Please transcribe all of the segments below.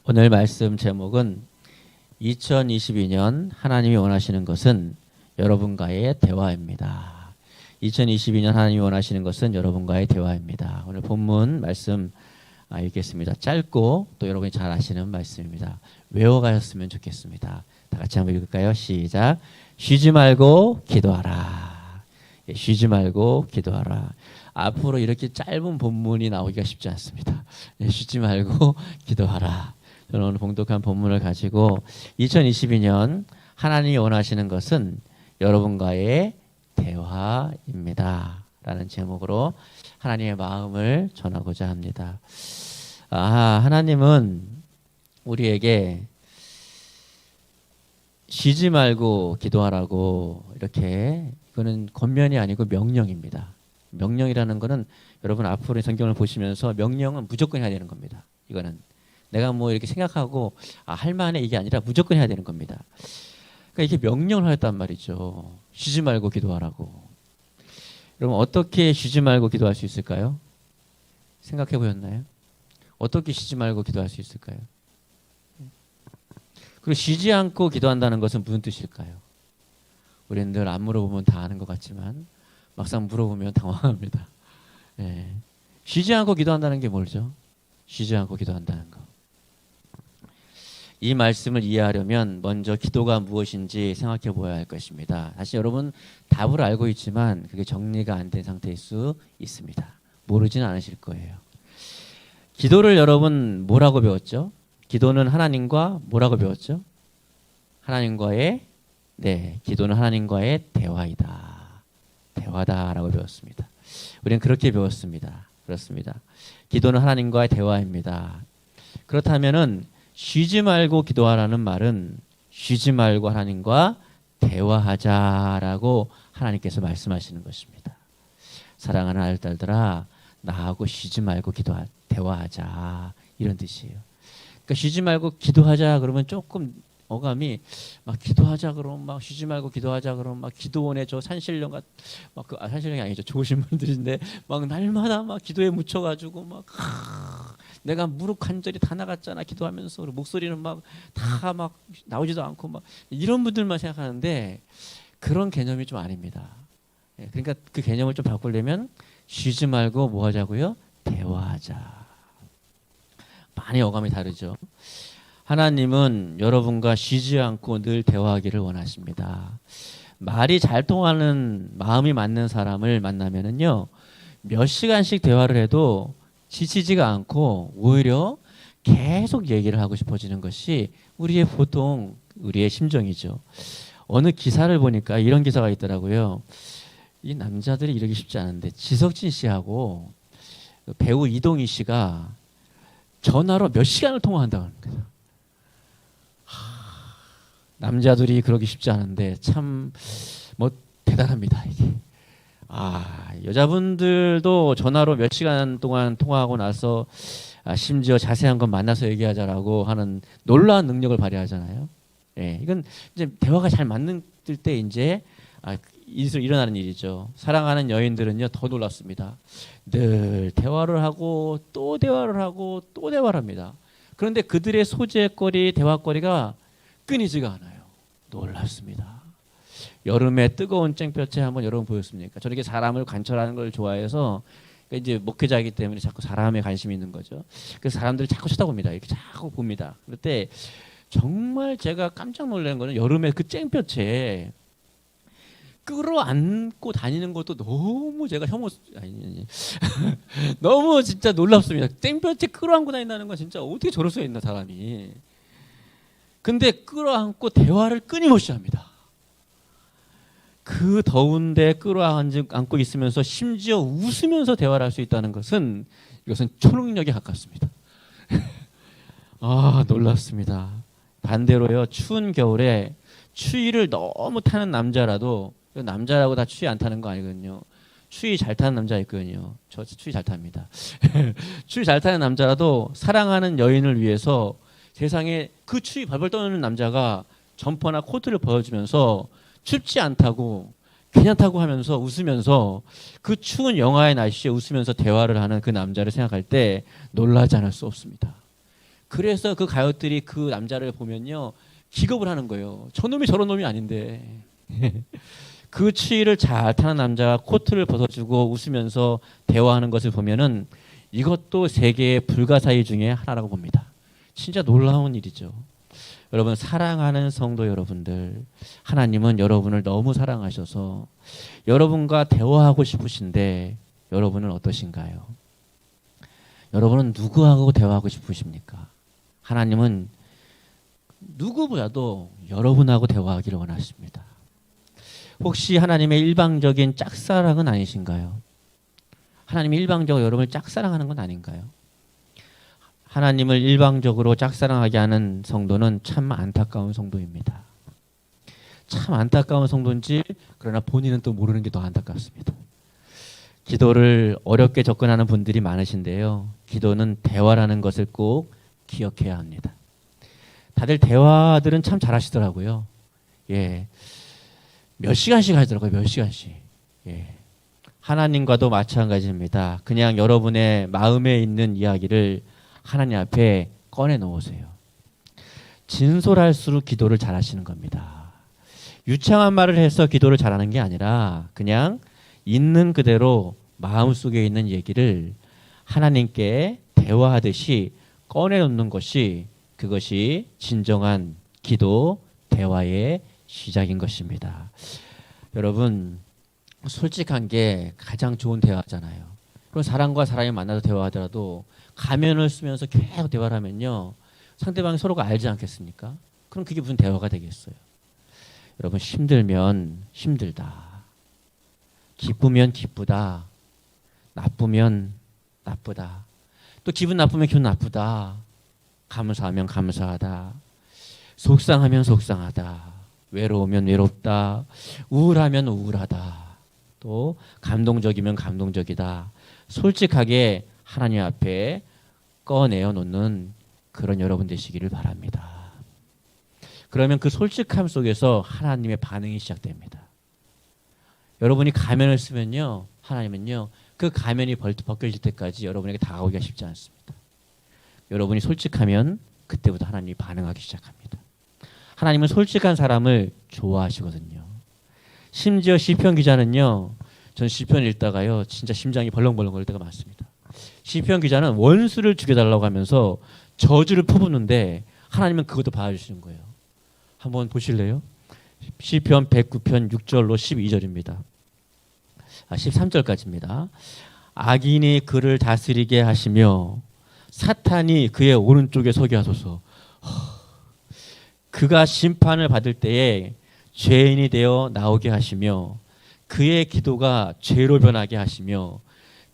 오늘 말씀 제목은 2022년 하나님이 원하시는 것은 여러분과의 대화입니다. 2022년 하나님이 원하시는 것은 여러분과의 대화입니다. 오늘 본문 말씀 읽겠습니다. 짧고 또 여러분이 잘 아시는 말씀입니다. 외워가셨으면 좋겠습니다. 다 같이 한번 읽을까요? 시작. 쉬지 말고 기도하라. 쉬지 말고 기도하라. 앞으로 이렇게 짧은 본문이 나오기가 쉽지 않습니다. 쉬지 말고 기도하라. 저는 오늘 봉독한 본문을 가지고 2022년 하나님이 원하시는 것은 여러분과의 대화입니다. 라는 제목으로 하나님의 마음을 전하고자 합니다. 하나님은 우리에게 쉬지 말고 기도하라고 이렇게, 이거는 권면이 아니고 명령입니다. 명령이라는 거는 여러분 앞으로 성경을 보시면서 명령은 무조건 해야 되는 겁니다. 이거는 내가 뭐 이렇게 생각하고 할만해 이게 아니라 무조건 해야 되는 겁니다. 그러니까 이게 명령을 하였단 말이죠. 쉬지 말고 기도하라고. 여러분 어떻게 쉬지 말고 기도할 수 있을까요? 생각해 보셨나요? 어떻게 쉬지 말고 기도할 수 있을까요? 그리고 쉬지 않고 기도한다는 것은 무슨 뜻일까요? 우리는 늘 안 물어보면 다 아는 것 같지만 막상 물어보면 당황합니다. 쉬지 않고 기도한다는 게 뭘죠? 쉬지 않고 기도한다는 거. 이 말씀을 이해하려면 먼저 기도가 무엇인지 생각해 보아야 할 것입니다. 사실 여러분 답을 알고 있지만 그게 정리가 안 된 상태일 수 있습니다. 모르지는 않으실 거예요. 기도를 여러분 뭐라고 배웠죠? 기도는 하나님과 뭐라고 배웠죠? 기도는 하나님과의 대화이다. 대화다라고 배웠습니다. 우리는 그렇게 배웠습니다. 그렇습니다. 기도는 하나님과의 대화입니다. 그렇다면은 쉬지 말고 기도하라는 말은 쉬지 말고 하나님과 대화하자라고 하나님께서 말씀하시는 것입니다. 사랑하는 아들들아, 나하고 쉬지 말고 대화하자, 이런 뜻이에요. 그러니까 쉬지 말고 기도하자 그러면 조금 어감이 막 기도하자 그러면 막 쉬지 말고 기도하자 그러면 막 기도원의 저 산신령과 산신령이 아니죠, 좋으신 분들인데 막 날마다 막 기도에 묻혀가지고 막 내가 무릎 관절이 다 나갔잖아 기도하면서, 목소리는 막 다 막 나오지도 않고 막 이런 분들만 생각하는데 그런 개념이 좀 아닙니다. 그러니까 그 개념을 좀 바꾸려면 쉬지 말고 뭐 하자고요? 대화하자. 많이 어감이 다르죠. 하나님은 여러분과 쉬지 않고 늘 대화하기를 원하십니다. 말이 잘 통하는, 마음이 맞는 사람을 만나면은요, 몇 시간씩 대화를 해도 지치지가 않고 오히려 계속 얘기를 하고 싶어지는 것이 우리의 심정이죠. 어느 기사를 보니까 이런 기사가 있더라고요. 이 남자들이 이러기 쉽지 않은데 지석진 씨하고 배우 이동희 씨가 전화로 몇 시간을 통화한다고 하는 거예요. 남자들이 그러기 쉽지 않은데 참 뭐 대단합니다, 이게. 여자분들도 전화로 몇 시간 동안 통화하고 나서 심지어 자세한 건 만나서 얘기하자라고 하는 놀라운 능력을 발휘하잖아요. 이건 이제 대화가 잘 맞는 때 이제 일어나는 일이죠. 사랑하는 여인들은요 더 놀랍습니다. 늘 대화를 하고 또 대화를 하고 또 대화를 합니다. 그런데 그들의 소재거리, 대화거리가 끊이지가 않아요. 놀랍습니다. 여름에 뜨거운 쨍볕에 한번 여러분 보였습니까? 저는 이렇게 사람을 관찰하는 걸 좋아해서, 이제 목회자이기 때문에 자꾸 사람에 관심이 있는 거죠. 그래서 사람들을 자꾸 쳐다봅니다. 이렇게 자꾸 봅니다. 그럴 때 정말 제가 깜짝 놀란 거는 여름에 그 쨍볕에 끌어안고 다니는 것도 너무 제가 너무 진짜 놀랍습니다. 땡볕에 끌어안고 다닌다는 건 진짜 어떻게 저럴 수 있나, 사람이. 근데 끌어안고 대화를 끊임없이 합니다. 그 더운데 끌어안고 있으면서 심지어 웃으면서 대화를 할 수 있다는 것은, 이것은 초능력에 가깝습니다. 놀랍습니다. 반대로요, 추운 겨울에 추위를 너무 타는 남자라도, 남자라고 다 추위 안 타는 거 아니거든요. 추위 잘 타는 남자 있거든요. 저 추위 잘 탑니다. 추위 잘 타는 남자라도 사랑하는 여인을 위해서 세상에 그 추위 발벌 떠는 남자가 점퍼나 코트를 벗어주면서 춥지 않다고 괜찮다고 하면서 웃으면서 그 추운 영하의 날씨에 웃으면서 대화를 하는 그 남자를 생각할 때 놀라지 않을 수 없습니다. 그래서 그 가엾들이 그 남자를 보면요 기겁을 하는 거예요. 저놈이 저런 놈이 아닌데. 그 추위를 잘 타는 남자가 코트를 벗어주고 웃으면서 대화하는 것을 보면은 이것도 세계의 불가사의 중에 하나라고 봅니다. 진짜 놀라운 일이죠. 여러분 사랑하는 성도 여러분들, 하나님은 여러분을 너무 사랑하셔서 여러분과 대화하고 싶으신데 여러분은 어떠신가요? 여러분은 누구하고 대화하고 싶으십니까? 하나님은 누구보다도 여러분하고 대화하기를 원하십니다. 혹시 하나님의 일방적인 짝사랑은 아니신가요? 하나님이 일방적으로 여러분을 짝사랑하는 건 아닌가요? 하나님을 일방적으로 짝사랑하게 하는 성도는 참 안타까운 성도입니다. 참 안타까운 성도인지 그러나 본인은 또 모르는 게 더 안타깝습니다. 기도를 어렵게 접근하는 분들이 많으신데요. 기도는 대화라는 것을 꼭 기억해야 합니다. 다들 대화들은 참 잘하시더라고요. 예, 몇 시간씩 하더라고요. 몇 시간씩. 예. 하나님과도 마찬가지입니다. 그냥 여러분의 마음에 있는 이야기를 하나님 앞에 꺼내 놓으세요. 진솔할수록 기도를 잘하시는 겁니다. 유창한 말을 해서 기도를 잘하는 게 아니라 그냥 있는 그대로 마음속에 있는 얘기를 하나님께 대화하듯이 꺼내 놓는 것이 그것이 진정한 기도 대화의 시작인 것입니다. 여러분 솔직한 게 가장 좋은 대화잖아요. 그럼 사람과 사람이 만나서 대화하더라도 가면을 쓰면서 계속 대화를 하면요 상대방이 서로가 알지 않겠습니까? 그럼 그게 무슨 대화가 되겠어요? 여러분 힘들면 힘들다, 기쁘면 기쁘다, 나쁘면 나쁘다, 또 기분 나쁘면 기분 나쁘다, 감사하면 감사하다, 속상하면 속상하다, 외로우면 외롭다, 우울하면 우울하다, 또 감동적이면 감동적이다. 솔직하게 하나님 앞에 꺼내어 놓는 그런 여러분 되시기를 바랍니다. 그러면 그 솔직함 속에서 하나님의 반응이 시작됩니다. 여러분이 가면을 쓰면요 하나님은요 그 가면이 벗겨질 때까지 여러분에게 다가오기가 쉽지 않습니다. 여러분이 솔직하면 그때부터 하나님이 반응하기 시작합니다. 하나님은 솔직한 사람을 좋아하시거든요. 심지어 시편 기자는요, 전 시편 읽다가요, 진짜 심장이 벌렁벌렁 거릴 때가 많습니다. 시편 기자는 원수를 죽여달라고 하면서 저주를 퍼붓는데 하나님은 그것도 봐주시는 거예요. 한번 보실래요? 시편 109편 6절로 12절입니다. 13절까지입니다. 악인이 그를 다스리게 하시며 사탄이 그의 오른쪽에 서게 하소서. 그가 심판을 받을 때에 죄인이 되어 나오게 하시며 그의 기도가 죄로 변하게 하시며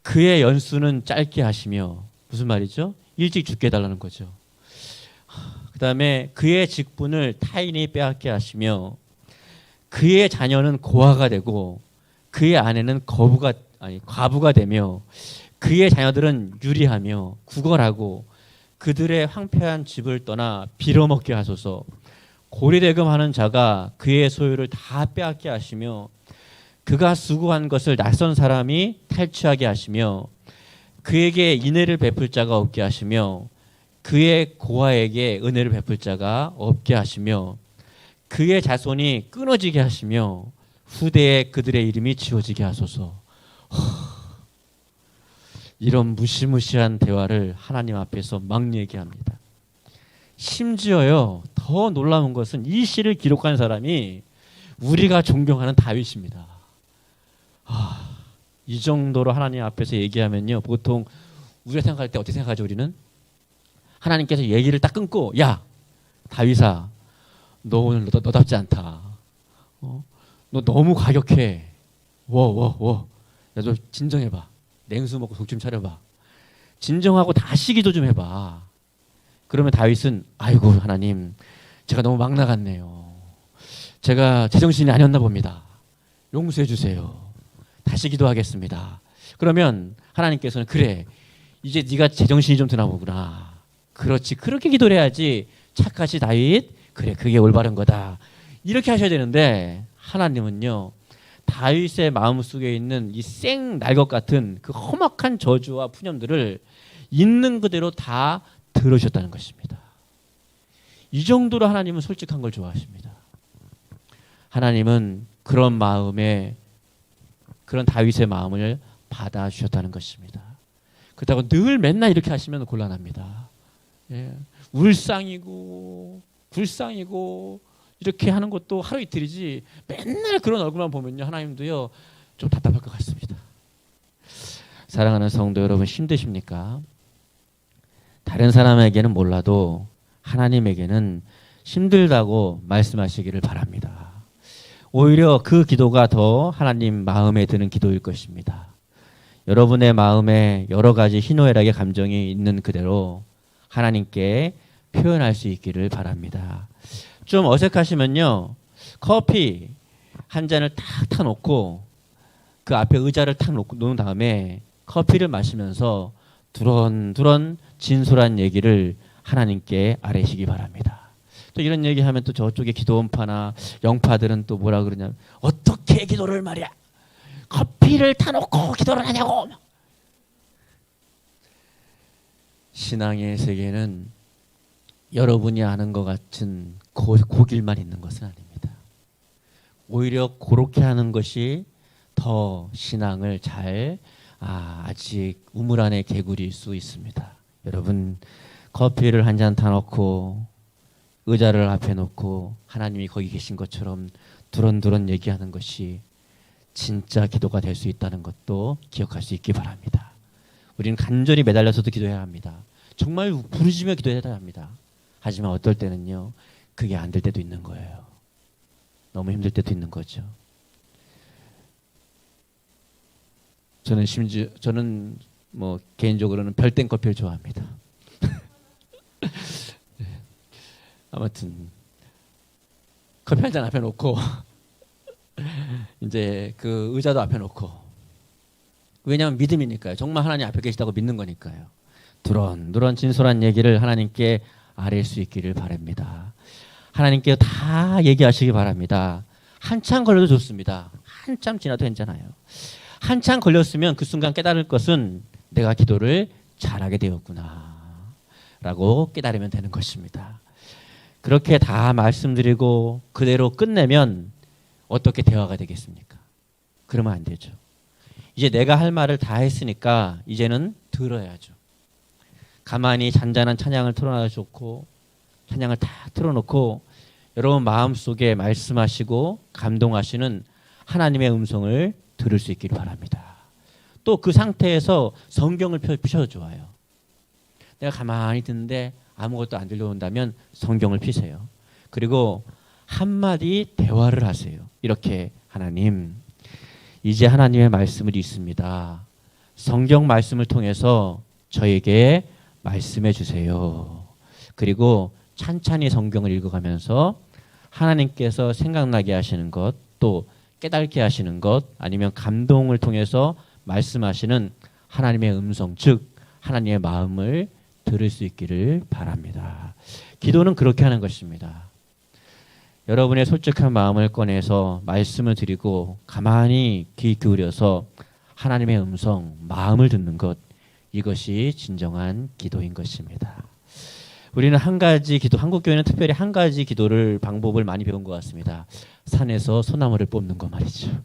그의 연수는 짧게 하시며, 무슨 말이죠? 일찍 죽게 해달라는 거죠. 그 다음에 그의 직분을 타인이 빼앗게 하시며 그의 자녀는 고아가 되고 그의 아내는 과부가 되며 그의 자녀들은 유리하며 구걸하고 그들의 황폐한 집을 떠나 빌어먹게 하소서. 고리대금하는 자가 그의 소유를 다 빼앗게 하시며 그가 수고한 것을 낯선 사람이 탈취하게 하시며 그에게 인애를 베풀 자가 없게 하시며 그의 고아에게 은혜를 베풀 자가 없게 하시며 그의 자손이 끊어지게 하시며 후대에 그들의 이름이 지워지게 하소서. 이런 무시무시한 대화를 하나님 앞에서 막 얘기합니다. 심지어요, 더 놀라운 것은 이 시를 기록한 사람이 우리가 존경하는 다윗입니다. 이 정도로 하나님 앞에서 얘기하면요, 보통 우리가 생각할 때 어떻게 생각하죠? 우리는 하나님께서 얘기를 딱 끊고, 야 다윗아, 너 오늘 너답지 않다. 너 너무 과격해. 야, 너 진정해봐. 냉수 먹고 속 좀 차려봐. 진정하고 다시 기도 좀 해봐. 그러면 다윗은, 아이고 하나님, 제가 너무 막 나갔네요. 제가 제정신이 아니었나 봅니다. 용서해 주세요. 다시 기도하겠습니다. 그러면 하나님께서는, 그래, 이제 네가 제정신이 좀 드나 보구나. 그렇지, 그렇게 기도를 해야지. 착하지 다윗, 그래, 그게 올바른 거다. 이렇게 하셔야 되는데 하나님은요, 다윗의 마음속에 있는 이 생 날 것 같은 그 험악한 저주와 푸념들을 있는 그대로 다 들으셨다는 것입니다. 이 정도로 하나님은 솔직한 걸 좋아하십니다. 하나님은 그런 마음에 그런 다윗의 마음을 받아주셨다는 것입니다. 그렇다고 늘 맨날 이렇게 하시면 곤란합니다. 예. 울상이고 굴상이고 이렇게 하는 것도 하루 이틀이지 맨날 그런 얼굴만 보면요 하나님도요 좀 답답할 것 같습니다. 사랑하는 성도 여러분, 힘드십니까? 다른 사람에게는 몰라도 하나님에게는 힘들다고 말씀하시기를 바랍니다. 오히려 그 기도가 더 하나님 마음에 드는 기도일 것입니다. 여러분의 마음에 여러 가지 희노애락의 감정이 있는 그대로 하나님께 표현할 수 있기를 바랍니다. 좀 어색하시면요, 커피 한 잔을 탁 타놓고 그 앞에 의자를 탁 놓은 다음에 커피를 마시면서 두런두런 진솔한 얘기를 하나님께 아뢰시기 바랍니다. 또 이런 얘기하면 또 저쪽에 기도원파나 영파들은 또 뭐라 그러냐면 어떻게 기도를 말이야, 커피를 타놓고 기도를 하냐고. 신앙의 세계는 여러분이 아는 것 같은 고길만 있는 것은 아닙니다. 오히려 그렇게 하는 것이 더 신앙을 잘 아직 우물 안에 개구리일 수 있습니다. 여러분, 커피를 한 잔 타놓고 의자를 앞에 놓고 하나님이 거기 계신 것처럼 두런두런 얘기하는 것이 진짜 기도가 될 수 있다는 것도 기억할 수 있기 바랍니다. 우리는 간절히 매달려서도 기도해야 합니다. 정말 부르짖으며 기도해야 합니다. 하지만 어떨 때는요, 그게 안 될 때도 있는 거예요. 너무 힘들 때도 있는 거죠. 저는 뭐 개인적으로는 별땡 커피를 좋아합니다. 아무튼 커피 한 잔 앞에 놓고 이제 그 의자도 앞에 놓고, 왜냐하면 믿음이니까요. 정말 하나님 앞에 계시다고 믿는 거니까요. 두런두런 진솔한 얘기를 하나님께 아뢰 수 있기를 바랍니다. 하나님께 다 얘기하시기 바랍니다. 한참 걸려도 좋습니다. 한참 지나도 괜찮아요. 한참 걸렸으면 그 순간 깨달을 것은 내가 기도를 잘하게 되었구나 라고 깨달으면 되는 것입니다. 그렇게 다 말씀드리고 그대로 끝내면 어떻게 대화가 되겠습니까? 그러면 안 되죠. 이제 내가 할 말을 다 했으니까 이제는 들어야죠. 가만히 잔잔한 찬양을 틀어놔도 좋고, 찬양을 다 틀어놓고 여러분 마음속에 말씀하시고 감동하시는 하나님의 음성을 들을 수 있기를 바랍니다. 또 그 상태에서 성경을 펴셔도 좋아요. 내가 가만히 듣는데 아무것도 안 들려온다면 성경을 피세요. 그리고 한마디 대화를 하세요. 이렇게, 하나님, 이제 하나님의 말씀을 읽습니다. 성경 말씀을 통해서 저에게 말씀해 주세요. 그리고 찬찬히 성경을 읽어가면서 하나님께서 생각나게 하시는 것, 또 깨닫게 하시는 것, 아니면 감동을 통해서 말씀하시는 하나님의 음성, 즉 하나님의 마음을 들을 수 있기를 바랍니다. 기도는 그렇게 하는 것입니다. 여러분의 솔직한 마음을 꺼내서 말씀을 드리고 가만히 귀 기울여서 하나님의 음성, 마음을 듣는 것, 이것이 진정한 기도인 것입니다. 우리는 한 가지 기도, 한국교회는 특별히 한 가지 기도를 방법을 많이 배운 것 같습니다. 산에서 소나무를 뽑는 거 말이죠.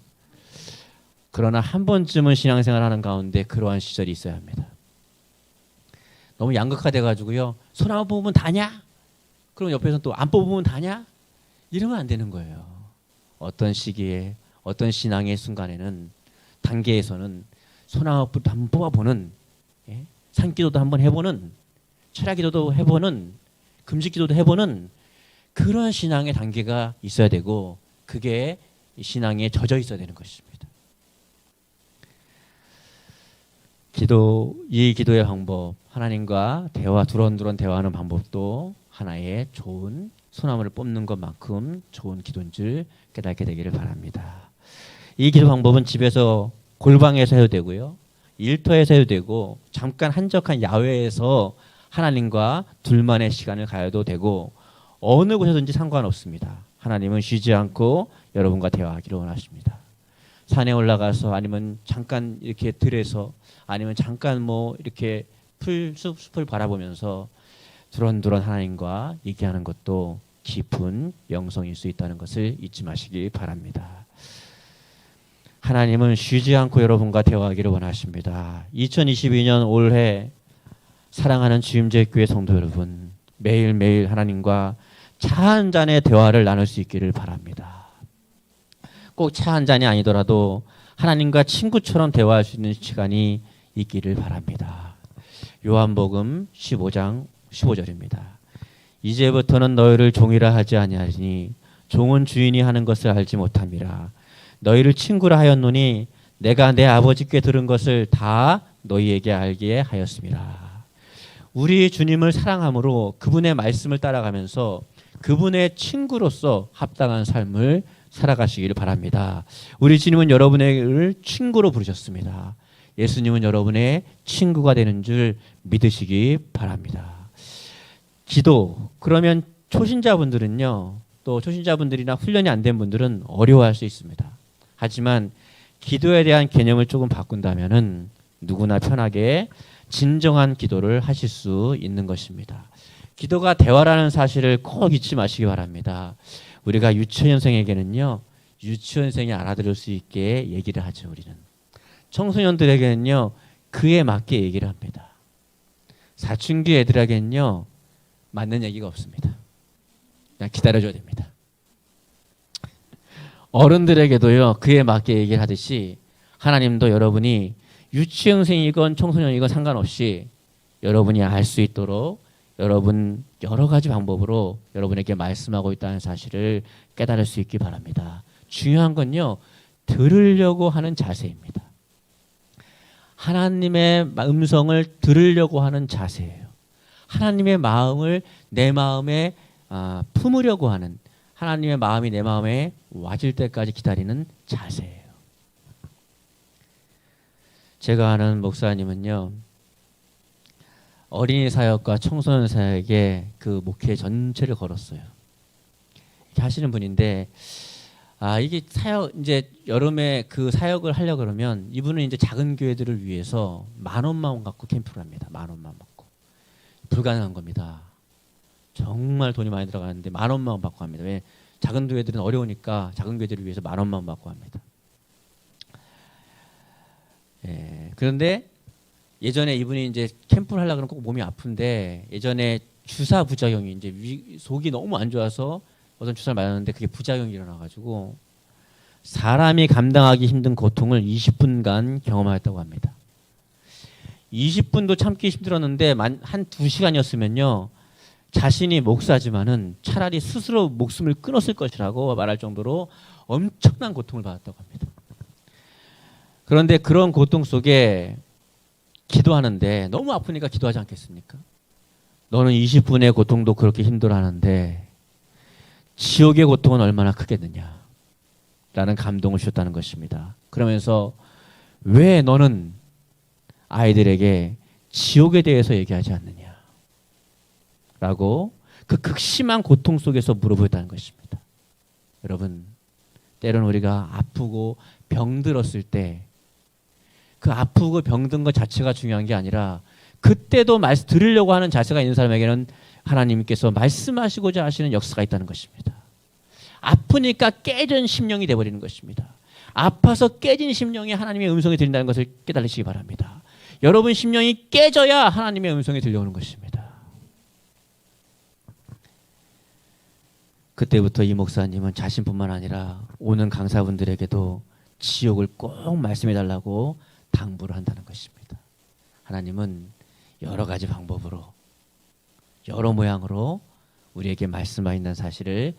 그러나 한 번쯤은 신앙생활하는 가운데 그러한 시절이 있어야 합니다. 너무 양극화돼가지고요, 소나무 뽑으면 다냐? 그럼 옆에서 또 안 뽑으면 다냐? 이러면 안 되는 거예요. 어떤 시기에, 어떤 신앙의 순간에는, 단계에서는 소나무부터 한번 뽑아보는, 산기도도 한번 해보는, 철야기도도 해보는, 금식기도도 해보는 그런 신앙의 단계가 있어야 되고, 그게 신앙에 젖어 있어야 되는 것입니다. 이 기도의 방법, 하나님과 두런두런 대화하는 방법도 하나의 좋은, 소나무를 뽑는 것만큼 좋은 기도인 줄 깨닫게 되기를 바랍니다. 이 기도 방법은 집에서 골방에서 해도 되고요, 일터에서 해도 되고, 잠깐 한적한 야외에서 하나님과 둘만의 시간을 가져도 되고, 어느 곳에든지 상관없습니다. 하나님은 쉬지 않고 여러분과 대화하기를 원하십니다. 산에 올라가서, 아니면 잠깐 이렇게 들에서, 아니면 잠깐 뭐 이렇게 숲을 바라보면서 두런두런 하나님과 얘기하는 것도 깊은 영성일 수 있다는 것을 잊지 마시기 바랍니다. 하나님은 쉬지 않고 여러분과 대화하기를 원하십니다. 2022년 올해 사랑하는 주임제교회 성도 여러분, 매일매일 하나님과 차 한 잔의 대화를 나눌 수 있기를 바랍니다. 꼭 차 한 잔이 아니더라도 하나님과 친구처럼 대화할 수 있는 시간이 있기를 바랍니다. 요한복음 15장 15절입니다. 이제부터는 너희를 종이라 하지 아니하리니 종은 주인이 하는 것을 알지 못함이라. 너희를 친구라 하였노니 내가 내 아버지께 들은 것을 다 너희에게 알게 하였습니다. 우리 주님을 사랑함으로 그분의 말씀을 따라가면서 그분의 친구로서 합당한 삶을 살아가시기를 바랍니다. 우리 주님은 여러분을 친구로 부르셨습니다. 예수님은 여러분의 친구가 되는 줄 믿으시기 바랍니다. 기도, 그러면 초신자분들은요, 또 초신자분들이나 훈련이 안 된 분들은 어려워할 수 있습니다. 하지만 기도에 대한 개념을 조금 바꾼다면은 누구나 편하게 진정한 기도를 하실 수 있는 것입니다. 기도가 대화라는 사실을 꼭 잊지 마시기 바랍니다. 우리가 유치원생에게는요, 유치원생이 알아들을 수 있게 얘기를 하죠. 우리는 청소년들에게는요, 그에 맞게 얘기를 합니다. 사춘기 애들에게는요, 맞는 얘기가 없습니다. 그냥 기다려줘야 됩니다. 어른들에게도요, 그에 맞게 얘기를 하듯이 하나님도 여러분이 유치원생이건 청소년이건 상관없이 여러분이 알 수 있도록 여러분 여러 가지 방법으로 여러분에게 말씀하고 있다는 사실을 깨달을 수 있기 바랍니다. 중요한 건요, 들으려고 하는 자세입니다. 하나님의 음성을 들으려고 하는 자세예요. 하나님의 마음을 내 마음에 품으려고 하는, 하나님의 마음이 내 마음에 와질 때까지 기다리는 자세예요. 제가 아는 목사님은요, 어린이 사역과 청소년 사역에 그 목회 전체를 걸었어요. 이렇게 하시는 분인데, 이게 사역, 이제 여름에 그 사역을 하려 그러면 이분은 이제 작은 교회들을 위해서 10,000원만 갖고 캠프를 합니다. 10,000원만 받고. 불가능한 겁니다. 정말 돈이 많이 들어가는데 10,000원만 받고 합니다. 왜? 작은 교회들은 어려우니까 작은 교회들을 위해서 10,000원만 받고 합니다. 예, 그런데 예전에 이분이 이제 캠프를 하려고 그러면 꼭 몸이 아픈데, 예전에 주사 부작용이 이제 속이 너무 안 좋아서 어떤 주사를 맞았는데 그게 부작용이 일어나가지고 사람이 감당하기 힘든 고통을 20분간 경험하였다고 합니다. 20분도 참기 힘들었는데 한 2시간이었으면요, 자신이 목사지만은 차라리 스스로 목숨을 끊었을 것이라고 말할 정도로 엄청난 고통을 받았다고 합니다. 그런데 그런 고통 속에 기도하는데, 너무 아프니까 기도하지 않겠습니까? 너는 20분의 고통도 그렇게 힘들어하는데 지옥의 고통은 얼마나 크겠느냐 라는 감동을 주셨다는 것입니다. 그러면서 왜 너는 아이들에게 지옥에 대해서 얘기하지 않느냐 라고 그 극심한 고통 속에서 물어보였다는 것입니다. 여러분, 때로는 우리가 아프고 병들었을 때 그 아프고 병든 것 자체가 중요한 게 아니라 그때도 들으려고 하는 자세가 있는 사람에게는 하나님께서 말씀하시고자 하시는 역사가 있다는 것입니다. 아프니까 깨진 심령이 되어버리는 것입니다. 아파서 깨진 심령이 하나님의 음성이 들린다는 것을 깨달으시기 바랍니다. 여러분 심령이 깨져야 하나님의 음성이 들려오는 것입니다. 그때부터 이 목사님은 자신뿐만 아니라 오는 강사분들에게도 지옥을 꼭 말씀해달라고 당부를 한다는 것입니다. 하나님은 여러 가지 방법으로, 여러 모양으로 우리에게 말씀하신다는 사실을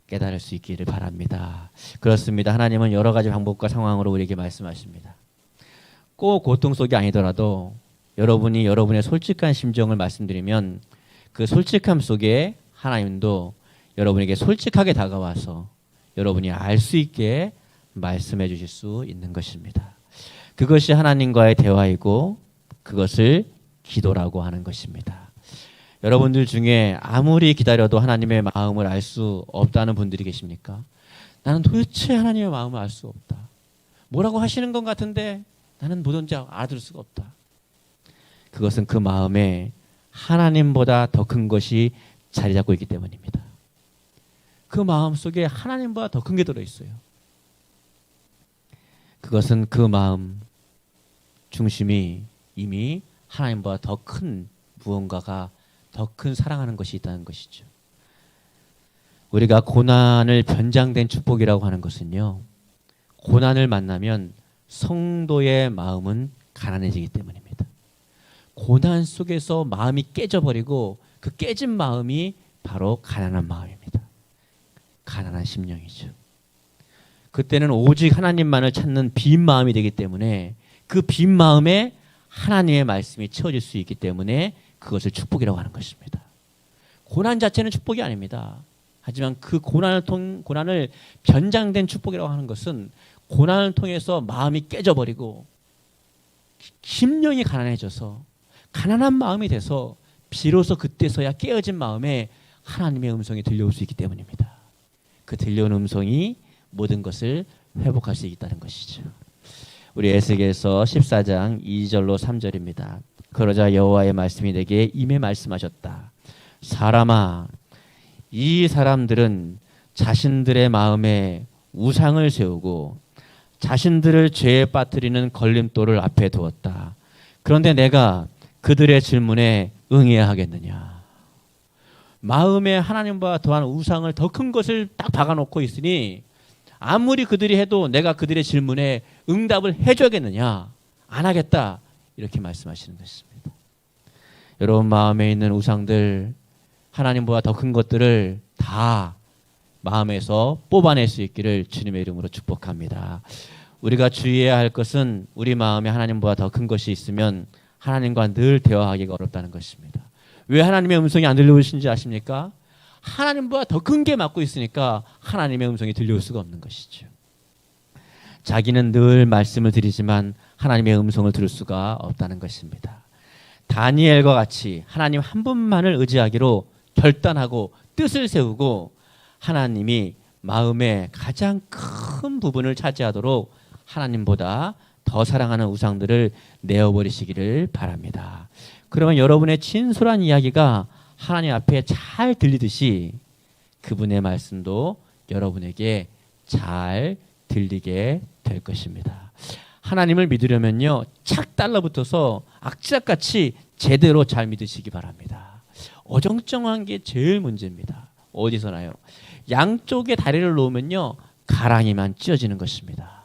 깨달을 수 있기를 바랍니다. 그렇습니다. 하나님은 여러 가지 방법과 상황으로 우리에게 말씀하십니다. 꼭 고통 속이 아니더라도 여러분이 여러분의 솔직한 심정을 말씀드리면 그 솔직함 속에 하나님도 여러분에게 솔직하게 다가와서 여러분이 알 수 있게 말씀해 주실 수 있는 것입니다. 그것이 하나님과의 대화이고 그것을 기도라고 하는 것입니다. 여러분들 중에 아무리 기다려도 하나님의 마음을 알 수 없다는 분들이 계십니까? 나는 도대체 하나님의 마음을 알 수 없다. 뭐라고 하시는 것 같은데 나는 뭐든지 알아들을 수가 없다. 그것은 그 마음에 하나님보다 더 큰 것이 자리 잡고 있기 때문입니다. 그 마음 속에 하나님보다 더 큰 게 들어있어요. 그것은 그 마음 중심이 이미 하나님보다 더 큰 무언가가, 더 큰 사랑하는 것이 있다는 것이죠. 우리가 고난을 변장된 축복이라고 하는 것은요, 고난을 만나면 성도의 마음은 가난해지기 때문입니다. 고난 속에서 마음이 깨져버리고 그 깨진 마음이 바로 가난한 마음입니다. 가난한 심령이죠. 그때는 오직 하나님만을 찾는 빈 마음이 되기 때문에 그 빈 마음에 하나님의 말씀이 채워질 수 있기 때문에 그것을 축복이라고 하는 것입니다. 고난 자체는 축복이 아닙니다. 하지만 그 고난을 변장된 축복이라고 하는 것은 고난을 통해서 마음이 깨져버리고 심령이 가난해져서 가난한 마음이 돼서 비로소 그때서야 깨어진 마음에 하나님의 음성이 들려올 수 있기 때문입니다. 그 들려온 음성이 모든 것을 회복할 수 있다는 것이죠. 우리 에스겔서 14장 2절로 3절입니다. 그러자 여호와의 말씀이 내게 임해 말씀하셨다. 사람아, 이 사람들은 자신들의 마음에 우상을 세우고 자신들을 죄에 빠뜨리는 걸림돌을 앞에 두었다. 그런데 내가 그들의 질문에 응해야 하겠느냐. 마음에 하나님보다 더한 우상을, 더 큰 것을 딱 박아놓고 있으니 아무리 그들이 해도 내가 그들의 질문에 응답을 해줘야겠느냐. 안 하겠다. 이렇게 말씀하시는 것입니다. 여러분 마음에 있는 우상들, 하나님보다 더 큰 것들을 다 마음에서 뽑아낼 수 있기를 주님의 이름으로 축복합니다. 우리가 주의해야 할 것은 우리 마음에 하나님보다 더 큰 것이 있으면 하나님과 늘 대화하기가 어렵다는 것입니다. 왜 하나님의 음성이 안 들려오신지 아십니까? 하나님보다 더 큰 게 맡고 있으니까 하나님의 음성이 들려올 수가 없는 것이죠. 자기는 늘 말씀을 드리지만 하나님의 음성을 들을 수가 없다는 것입니다. 다니엘과 같이 하나님 한 분만을 의지하기로 결단하고 뜻을 세우고 하나님이 마음의 가장 큰 부분을 차지하도록 하나님보다 더 사랑하는 우상들을 내어버리시기를 바랍니다. 그러면 여러분의 진솔한 이야기가 하나님 앞에 잘 들리듯이 그분의 말씀도 여러분에게 잘 들리게 될 것입니다. 하나님을 믿으려면요, 착 달라붙어서 악착같이 제대로 잘 믿으시기 바랍니다. 어정쩡한 게 제일 문제입니다. 어디서나요? 양쪽에 다리를 놓으면요, 가랑이만 찢어지는 것입니다.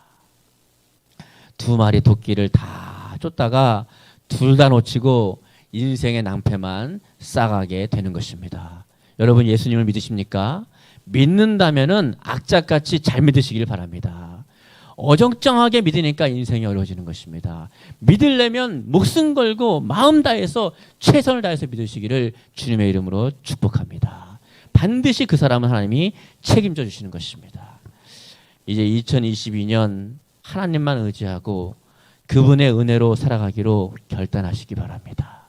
두 마리 토끼를 다 쫓다가 둘 다 놓치고 인생의 낭패만 쌓아가게 되는 것입니다. 여러분 예수님을 믿으십니까? 믿는다면은 악착같이 잘 믿으시길 바랍니다. 어정쩡하게 믿으니까 인생이 어려워지는 것입니다. 믿으려면 목숨 걸고 마음 다해서 최선을 다해서 믿으시기를 주님의 이름으로 축복합니다. 반드시 그 사람은 하나님이 책임져 주시는 것입니다. 이제 2022년 하나님만 의지하고 그분의 은혜로 살아가기로 결단하시기 바랍니다.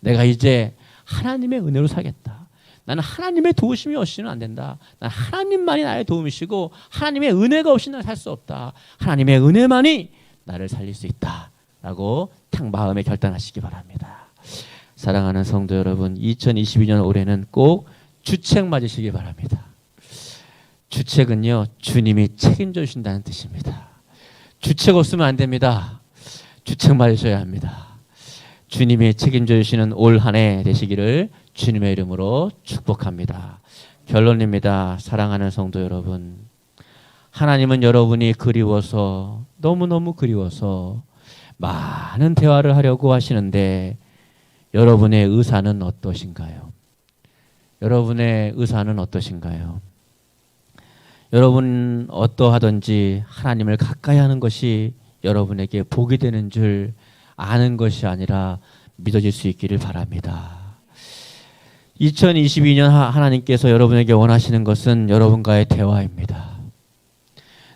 내가 이제 하나님의 은혜로 살겠다. 나는 하나님의 도우심이 없이는 안 된다. 난 하나님만이 나의 도움이시고 하나님의 은혜가 없이 나는 살 수 없다. 하나님의 은혜만이 나를 살릴 수 있다. 라고 탁 마음에 결단하시기 바랍니다. 사랑하는 성도 여러분, 2022년 올해는 꼭 주책 맞으시기 바랍니다. 주책은요, 주님이 책임져 주신다는 뜻입니다. 주책 없으면 안 됩니다. 주책 맞으셔야 합니다. 주님이 책임져 주시는 올 한 해 되시기를 주님의 이름으로 축복합니다. 결론입니다. 사랑하는 성도 여러분, 하나님은 여러분이 그리워서, 너무너무 그리워서 많은 대화를 하려고 하시는데 여러분의 의사는 어떠신가요? 여러분의 의사는 어떠신가요? 여러분 어떠하든지 하나님을 가까이 하는 것이 여러분에게 복이 되는 줄 아는 것이 아니라 믿어질 수 있기를 바랍니다. 2022년 하나님께서 여러분에게 원하시는 것은 여러분과의 대화입니다.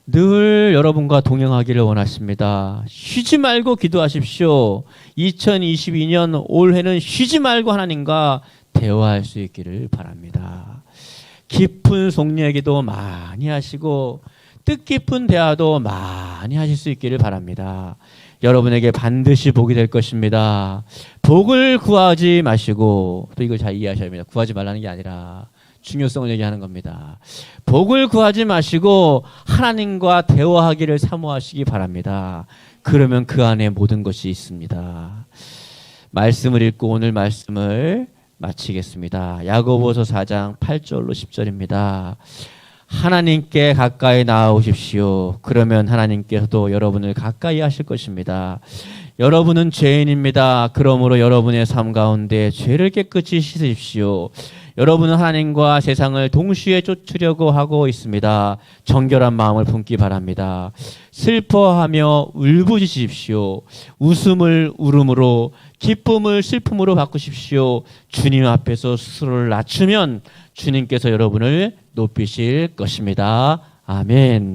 늘 여러분과 동행하기를 원하십니다. 쉬지 말고 기도하십시오. 2022년 올해는 쉬지 말고 하나님과 대화할 수 있기를 바랍니다. 깊은 속례기도 많이 하시고 뜻깊은 대화도 많이 하실 수 있기를 바랍니다. 여러분에게 반드시 복이 될 것입니다. 복을 구하지 마시고, 또 이걸 잘 이해하셔야 합니다. 구하지 말라는 게 아니라 중요성을 얘기하는 겁니다. 복을 구하지 마시고 하나님과 대화하기를 사모하시기 바랍니다. 그러면 그 안에 모든 것이 있습니다. 말씀을 읽고 오늘 말씀을 마치겠습니다. 야고보서 4장 8절로 10절입니다. 하나님께 가까이 나아오십시오. 그러면 하나님께서도 여러분을 가까이 하실 것입니다. 여러분은 죄인입니다. 그러므로 여러분의 삶 가운데 죄를 깨끗이 씻으십시오. 여러분은 하나님과 세상을 동시에 쫓으려고 하고 있습니다. 정결한 마음을 품기 바랍니다. 슬퍼하며 울부짖으십시오. 웃음을 울음으로, 기쁨을 슬픔으로 바꾸십시오. 주님 앞에서 스스로를 낮추면 주님께서 여러분을 높이실 것입니다. 아멘.